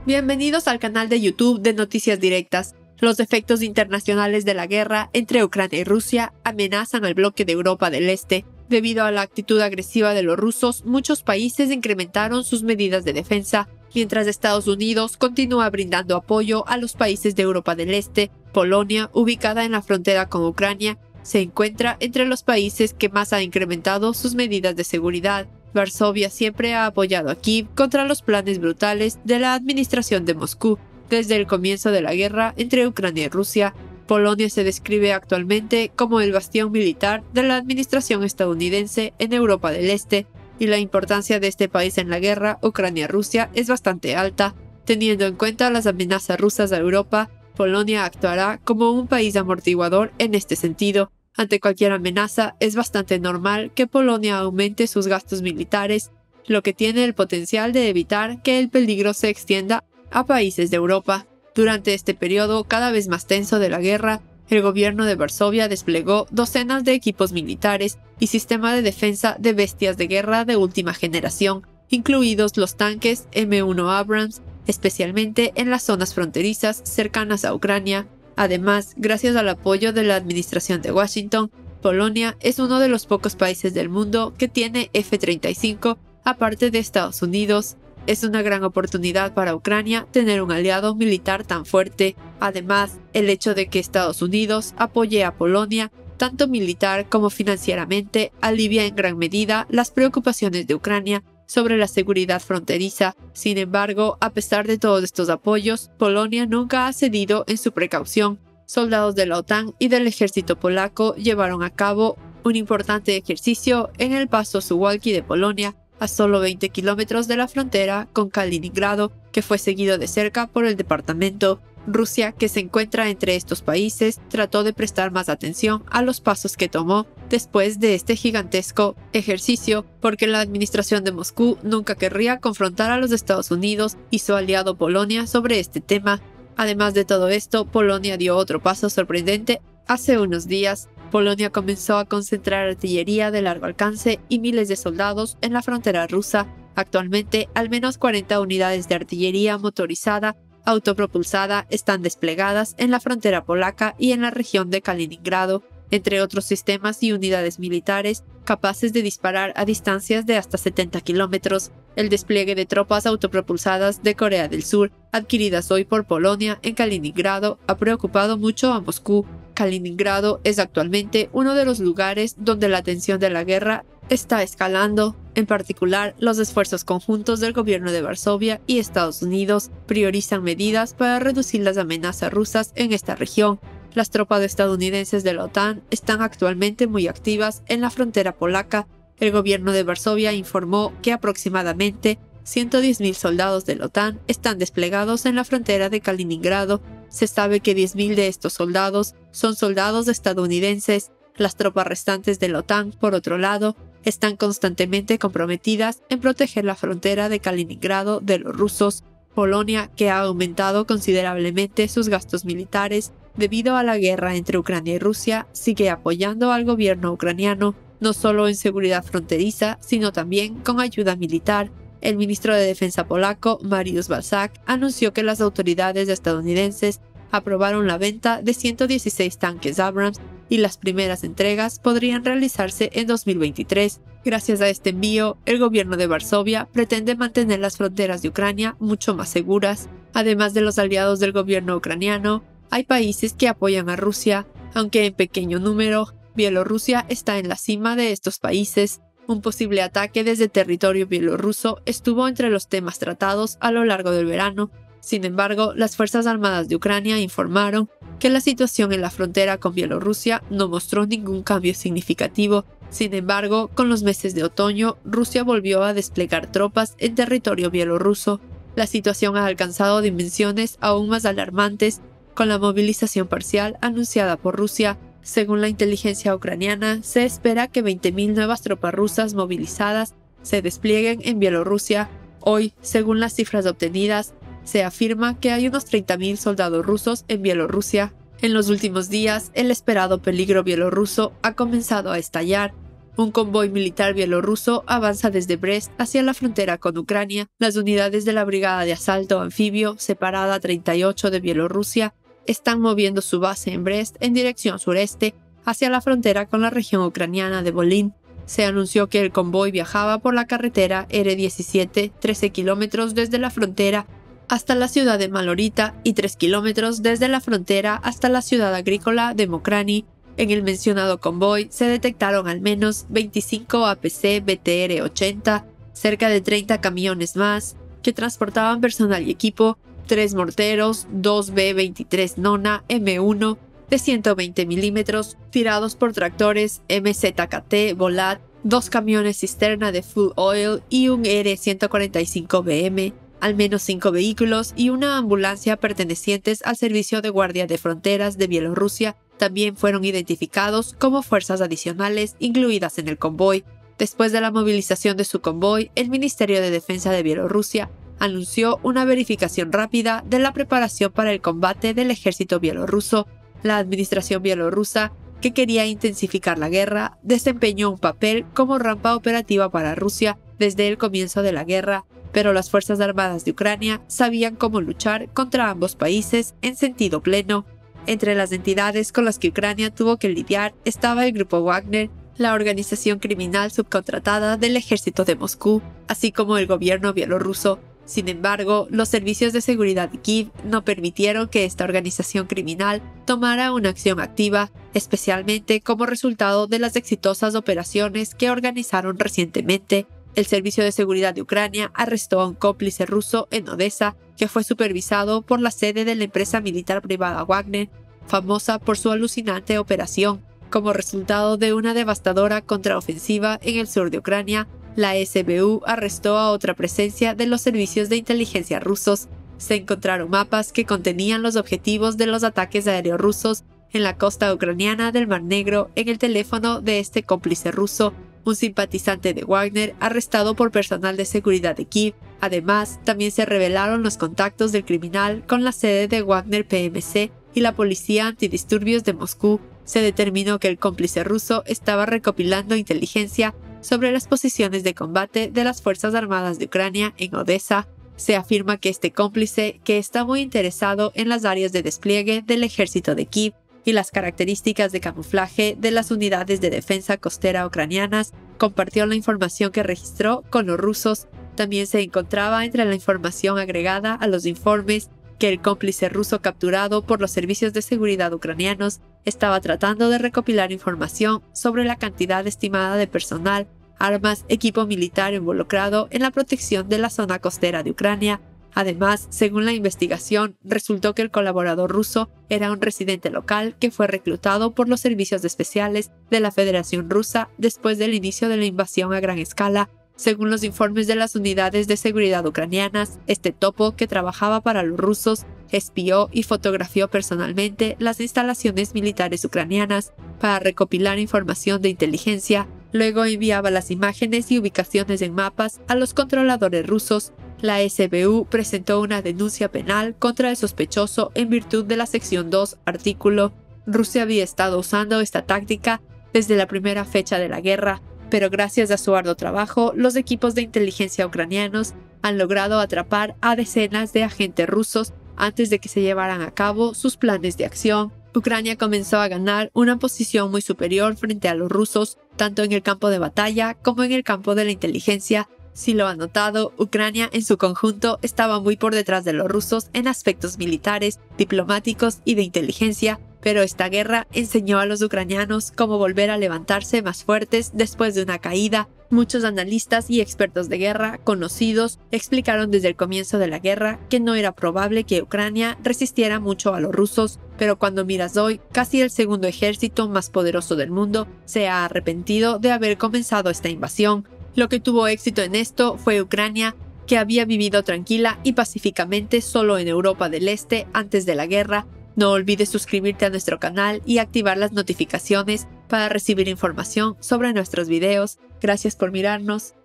Bienvenidos al canal de YouTube de Noticias Directas. Los efectos internacionales de la guerra entre Ucrania y Rusia amenazan al bloque de Europa del Este. Debido a la actitud agresiva de los rusos, muchos países incrementaron sus medidas de defensa, mientras Estados Unidos continúa brindando apoyo a los países de Europa del Este. Polonia, ubicada en la frontera con Ucrania, se encuentra entre los países que más han incrementado sus medidas de seguridad. Varsovia siempre ha apoyado a Kiev contra los planes brutales de la administración de Moscú. Desde el comienzo de la guerra entre Ucrania y Rusia, Polonia se describe actualmente como el bastión militar de la administración estadounidense en Europa del Este, y la importancia de este país en la guerra Ucrania-Rusia es bastante alta. Teniendo en cuenta las amenazas rusas a Europa, Polonia actuará como un país amortiguador en este sentido. Ante cualquier amenaza, es bastante normal que Polonia aumente sus gastos militares, lo que tiene el potencial de evitar que el peligro se extienda a países de Europa. Durante este periodo cada vez más tenso de la guerra, el gobierno de Varsovia desplegó docenas de equipos militares y sistema de defensa de bestias de guerra de última generación, incluidos los tanques M1 Abrams, especialmente en las zonas fronterizas cercanas a Ucrania. Además, gracias al apoyo de la administración de Washington, Polonia es uno de los pocos países del mundo que tiene F-35, aparte de Estados Unidos. Es una gran oportunidad para Ucrania tener un aliado militar tan fuerte. Además, el hecho de que Estados Unidos apoye a Polonia, tanto militar como financieramente, alivia en gran medida las preocupaciones de Ucrania sobre la seguridad fronteriza. Sin embargo, a pesar de todos estos apoyos, Polonia nunca ha cedido en su precaución. Soldados de la OTAN y del ejército polaco llevaron a cabo un importante ejercicio en el paso Suwałki de Polonia, a solo 20 kilómetros de la frontera con Kaliningrado, que fue seguido de cerca por el departamento. Rusia, que se encuentra entre estos países, trató de prestar más atención a los pasos que tomó después de este gigantesco ejercicio, porque la administración de Moscú nunca querría confrontar a los Estados Unidos y su aliado Polonia sobre este tema. Además de todo esto, Polonia dio otro paso sorprendente. Hace unos días, Polonia comenzó a concentrar artillería de largo alcance y miles de soldados en la frontera rusa. Actualmente, al menos 40 unidades de artillería motorizada autopropulsada están desplegadas en la frontera polaca y en la región de Kaliningrado, entre otros sistemas y unidades militares capaces de disparar a distancias de hasta 70 kilómetros. El despliegue de tropas autopropulsadas de Corea del Sur, adquiridas hoy por Polonia en Kaliningrado, ha preocupado mucho a Moscú. Kaliningrado es actualmente uno de los lugares donde la tensión de la guerra está escalando. En particular, los esfuerzos conjuntos del gobierno de Varsovia y Estados Unidos priorizan medidas para reducir las amenazas rusas en esta región. Las tropas estadounidenses de la OTAN están actualmente muy activas en la frontera polaca. El gobierno de Varsovia informó que aproximadamente 110.000 soldados de la OTAN están desplegados en la frontera de Kaliningrado. Se sabe que 10.000 de estos soldados son soldados estadounidenses. Las tropas restantes de la OTAN, por otro lado, están constantemente comprometidas en proteger la frontera de Kaliningrado de los rusos. Polonia, que ha aumentado considerablemente sus gastos militares debido a la guerra entre Ucrania y Rusia, sigue apoyando al gobierno ucraniano, no solo en seguridad fronteriza, sino también con ayuda militar. El ministro de Defensa polaco, Mariusz Błaszczak, anunció que las autoridades estadounidenses aprobaron la venta de 116 tanques Abrams y las primeras entregas podrían realizarse en 2023. Gracias a este envío, el gobierno de Varsovia pretende mantener las fronteras de Ucrania mucho más seguras. Además de los aliados del gobierno ucraniano, hay países que apoyan a Rusia, aunque en pequeño número. Bielorrusia está en la cima de estos países. Un posible ataque desde territorio bielorruso estuvo entre los temas tratados a lo largo del verano. Sin embargo, las Fuerzas Armadas de Ucrania informaron que la situación en la frontera con Bielorrusia no mostró ningún cambio significativo. Sin embargo, con los meses de otoño, Rusia volvió a desplegar tropas en territorio bielorruso. La situación ha alcanzado dimensiones aún más alarmantes, con la movilización parcial anunciada por Rusia. Según la inteligencia ucraniana, se espera que 20.000 nuevas tropas rusas movilizadas se desplieguen en Bielorrusia. Hoy, según las cifras obtenidas, se afirma que hay unos 30.000 soldados rusos en Bielorrusia. En los últimos días, el esperado peligro bielorruso ha comenzado a estallar. Un convoy militar bielorruso avanza desde Brest hacia la frontera con Ucrania. Las unidades de la Brigada de Asalto Anfibio, separada 38 de Bielorrusia, están moviendo su base en Brest en dirección sureste, hacia la frontera con la región ucraniana de Volyn. Se anunció que el convoy viajaba por la carretera R17, 13 kilómetros desde la frontera hasta la ciudad de Malorita y 3 kilómetros desde la frontera hasta la ciudad agrícola de Mokrani. En el mencionado convoy se detectaron al menos 25 APC BTR-80, cerca de 30 camiones más, que transportaban personal y equipo, 3 morteros, 2 B-23 Nona M1 de 120 milímetros, tirados por tractores MZKT Volat, 2 camiones cisterna de Full Oil y un R-145BM, al menos 5 vehículos y una ambulancia pertenecientes al Servicio de Guardia de Fronteras de Bielorrusia también fueron identificados como fuerzas adicionales incluidas en el convoy. Después de la movilización de su convoy, el Ministerio de Defensa de Bielorrusia anunció una verificación rápida de la preparación para el combate del ejército bielorruso. La administración bielorrusa, que quería intensificar la guerra, desempeñó un papel como rampa operativa para Rusia desde el comienzo de la guerra, pero las Fuerzas Armadas de Ucrania sabían cómo luchar contra ambos países en sentido pleno. Entre las entidades con las que Ucrania tuvo que lidiar estaba el grupo Wagner, la organización criminal subcontratada del ejército de Moscú, así como el gobierno bielorruso. Sin embargo, los servicios de seguridad de Kiev no permitieron que esta organización criminal tomara una acción activa, especialmente como resultado de las exitosas operaciones que organizaron recientemente. El Servicio de Seguridad de Ucrania arrestó a un cómplice ruso en Odessa, que fue supervisado por la sede de la empresa militar privada Wagner, famosa por su alucinante operación. Como resultado de una devastadora contraofensiva en el sur de Ucrania, la SBU arrestó a otra presencia de los servicios de inteligencia rusos. Se encontraron mapas que contenían los objetivos de los ataques aéreos rusos en la costa ucraniana del Mar Negro en el teléfono de este cómplice ruso, un simpatizante de Wagner arrestado por personal de seguridad de Kiev. Además, también se revelaron los contactos del criminal con la sede de Wagner PMC y la policía antidisturbios de Moscú. Se determinó que el cómplice ruso estaba recopilando inteligencia sobre las posiciones de combate de las Fuerzas Armadas de Ucrania en Odessa. Se afirma que este cómplice, que está muy interesado en las áreas de despliegue del ejército de Kiev y las características de camuflaje de las unidades de defensa costera ucranianas, compartió la información que registró con los rusos. También se encontraba entre la información agregada a los informes que el cómplice ruso capturado por los servicios de seguridad ucranianos estaba tratando de recopilar información sobre la cantidad estimada de personal, armas, equipo militar involucrado en la protección de la zona costera de Ucrania. Además, según la investigación, resultó que el colaborador ruso era un residente local que fue reclutado por los servicios especiales de la Federación Rusa después del inicio de la invasión a gran escala. Según los informes de las unidades de seguridad ucranianas, este topo, que trabajaba para los rusos, espió y fotografió personalmente las instalaciones militares ucranianas para recopilar información de inteligencia. Luego enviaba las imágenes y ubicaciones en mapas a los controladores rusos. La SBU presentó una denuncia penal contra el sospechoso en virtud de la sección 2, artículo. Rusia había estado usando esta táctica desde la primera fecha de la guerra, pero gracias a su arduo trabajo, los equipos de inteligencia ucranianos han logrado atrapar a decenas de agentes rusos antes de que se llevaran a cabo sus planes de acción. Ucrania comenzó a ganar una posición muy superior frente a los rusos, tanto en el campo de batalla como en el campo de la inteligencia. Si lo han notado, Ucrania en su conjunto estaba muy por detrás de los rusos en aspectos militares, diplomáticos y de inteligencia, pero esta guerra enseñó a los ucranianos cómo volver a levantarse más fuertes después de una caída. Muchos analistas y expertos de guerra conocidos explicaron desde el comienzo de la guerra que no era probable que Ucrania resistiera mucho a los rusos, pero cuando miras hoy, casi el segundo ejército más poderoso del mundo se ha arrepentido de haber comenzado esta invasión. Lo que tuvo éxito en esto fue Ucrania, que había vivido tranquila y pacíficamente solo en Europa del Este antes de la guerra. No olvides suscribirte a nuestro canal y activar las notificaciones para recibir información sobre nuestros videos. Gracias por mirarnos.